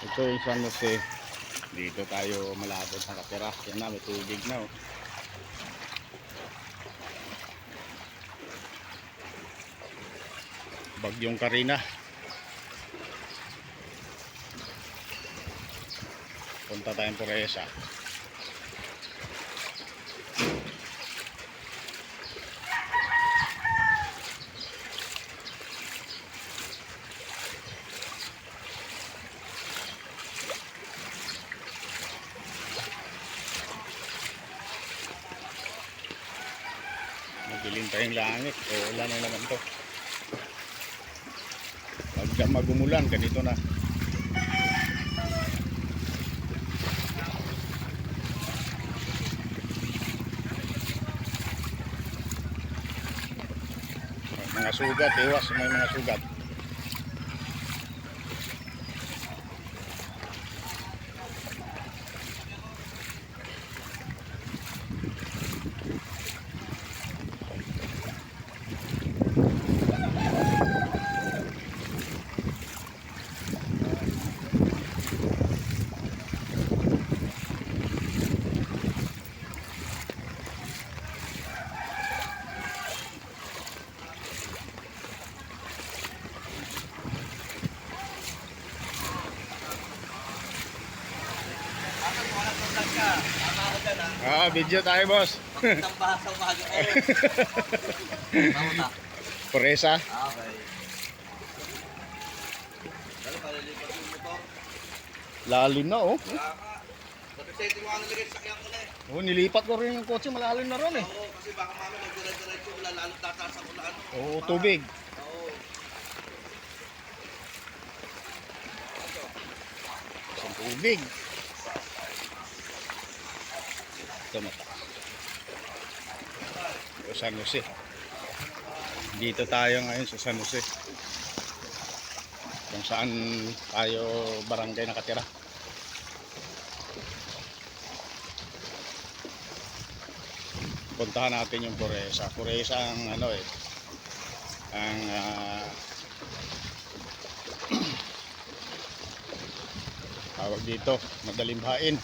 Ito yung San Jose. Dito tayo malapit nakatira. Yan na, may tubig na oh. Bagyong Karina. Punta tayong Puresa. Madilim tayong langit. O ulan na naman to. Pagka magumulan, ganito na. Mga sugat, iwas may mga sugat. Video tayo, boss. Magandang bahasa umaga ko. Puresa. Okay. Dalo, palilipat yung motor. Lalim na, oh. Wala ka. Napisetting mo ang nalagay sa sakyan ko na eh. Oh, nilipat ko rin yung kotse, malalim na ron eh. Oo, kasi baka mami magdire-diretso wala lalo tataas ang ulan. Oo, tubig. Oo. Isang tubig. Ito mata. Ito San Jose. Dito tayo ngayon sa San Jose. Kung saan tayo barangay nakatira. Puntahan natin yung Puresa. Puresa ang ano eh. Ang tawag dito, madaling bahain.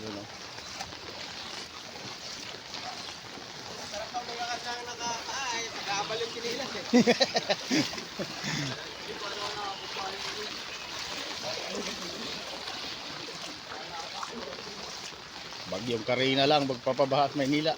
Yun o. Sarap ang mga kasang nakakaay. Nakabalong kinilas eh. Bagyong Karina lang magpapabaha at Maynila.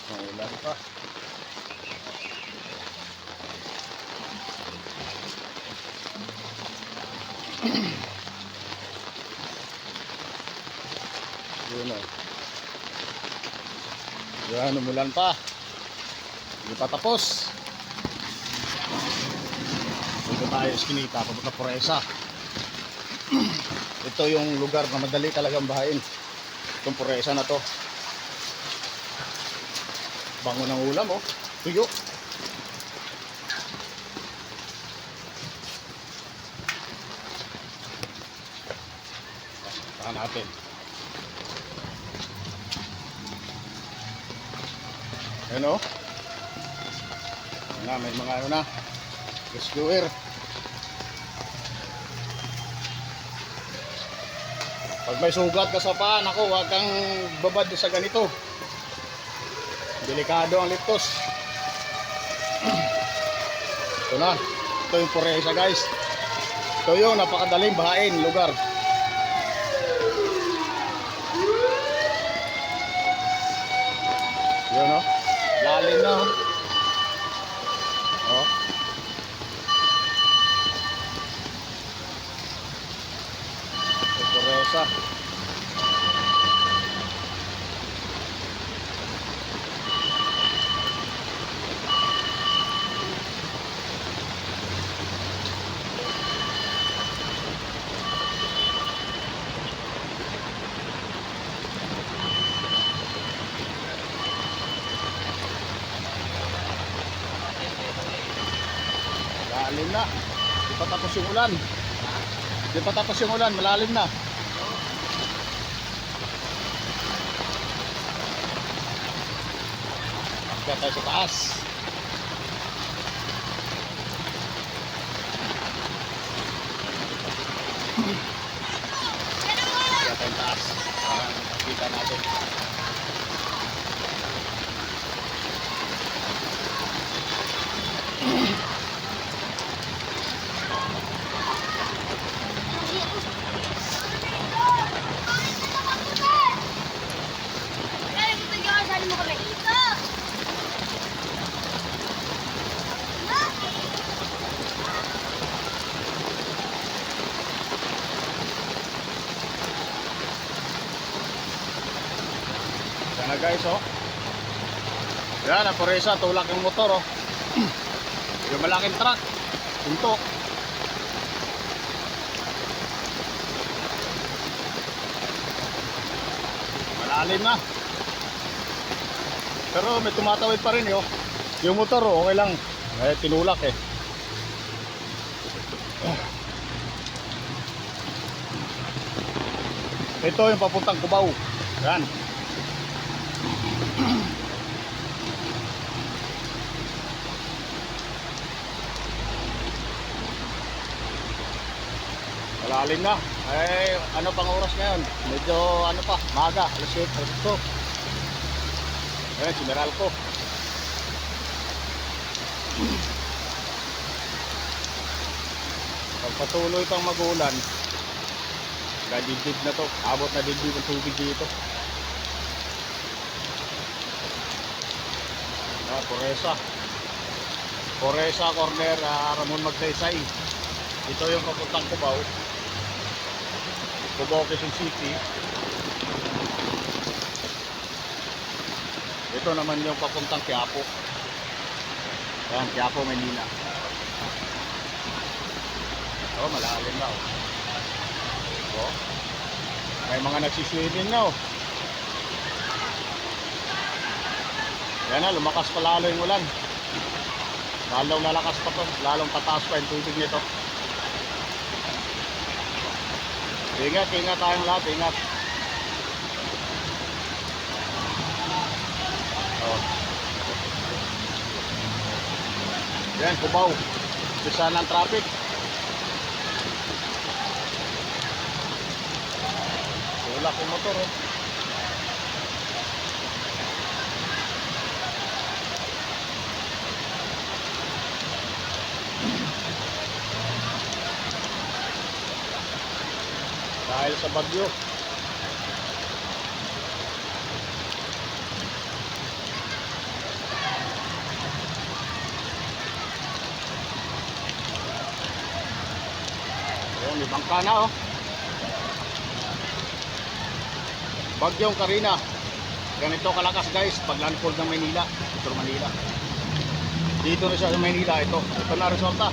Maulan pa. Yun o. Yan, umulan pa. Hindi pa tapos. Dito tayo iskinita, papunta Puresa. Ito yung lugar na madali talagang bahain. Itong Puresa na to. Bango ng ulam oh. Tuyo. Tahan natin. Ayan o. May mga ano na. Rescuer. Pag may sugat ka sa paa, naku, huwag kang babad sa ganito. Delikado ang litos. Ito na. Ito yung Puresa guys. Ito yung napakadaling bahain lugar. Yun o. Lalim na o. Oh. Puresa. malalim na. Di pa tapos yung ulan. Di pa tapos yung ulan, malalim na. Kaya tayo sa taas. Kaya tayo sa taas. Para makita natin. Yan na guys, oh. Yan, ang Poresa, tulak yung motor, oh. Yung malaking truck, punto. Malalim na. Pero may tumatawid pa rin, oh. Yung motor, oh, okay lang. Tinulak, eh. Ito yung papuntang Cubao. Yan. Malalim na. Ano pang oras ngayon? Medyo ano pa, maga, alas 8, alas 8. Ayan, si Meralco. Pag patuloy pang magulan, dibdib na to. Abot na dibdib ang tubig dito. Poresa. Poresa corner, Ramon Magsaysay. Ito yung papuntang Cubao. Cubao, Quezon City. Ito naman yung papuntang Quiapo. Yan, Quiapo, Manila. Oh, malalim na, oh. Oh. May mga nagsiswimming na, oh. Yan na, lumakas pa lalo yung ulan. Lalong lalakas pa to, lalong pataas pa yung tubig nito. Ingat, ingat tayong lahat, ingat. Oh. Yan, Cubao. Bisa ng traffic. Tulak yung motor, oh. Dahil sa bagyo. Ayan, may bangka na, oh. Bagyong Karina. Ganito kalakas guys pag landfall ng Maynila. Ito Manila. Dito na siya sa Maynila. Ito na resulta.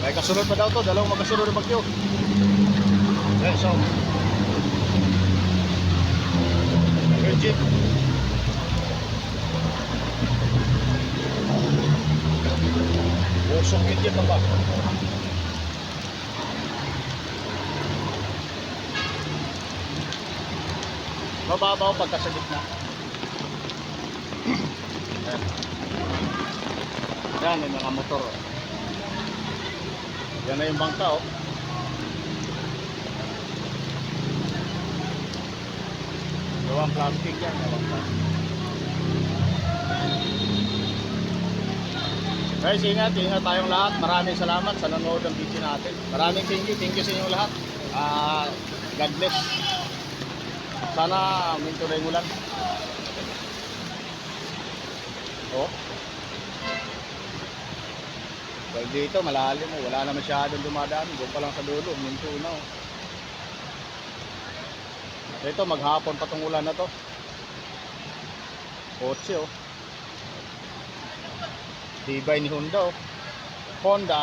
May kasunod pa daw to. Dalawang magkasunod ng bagyo. Ayan, so legit. Busok legit na ba? Mababaw pagka sa gitna. Ayan. Ayan, yung mga motor. Yan na yung bangka, oh. Gawang plastic yan, gawang plastic. Guys, ingat, ingat tayong lahat. Maraming salamat sa nanonood ng video natin. Maraming thank you sa inyong lahat. God bless. Sana minto na yung ulan. Oh. Well, dito malalim, oh. Wala na masyadong dumadaan. Doon pa lang sa dulo, minto na, oh. Ito, maghapon pa tong ulan na to. Kotse, oh. Tibay ni Honda, oh. Honda.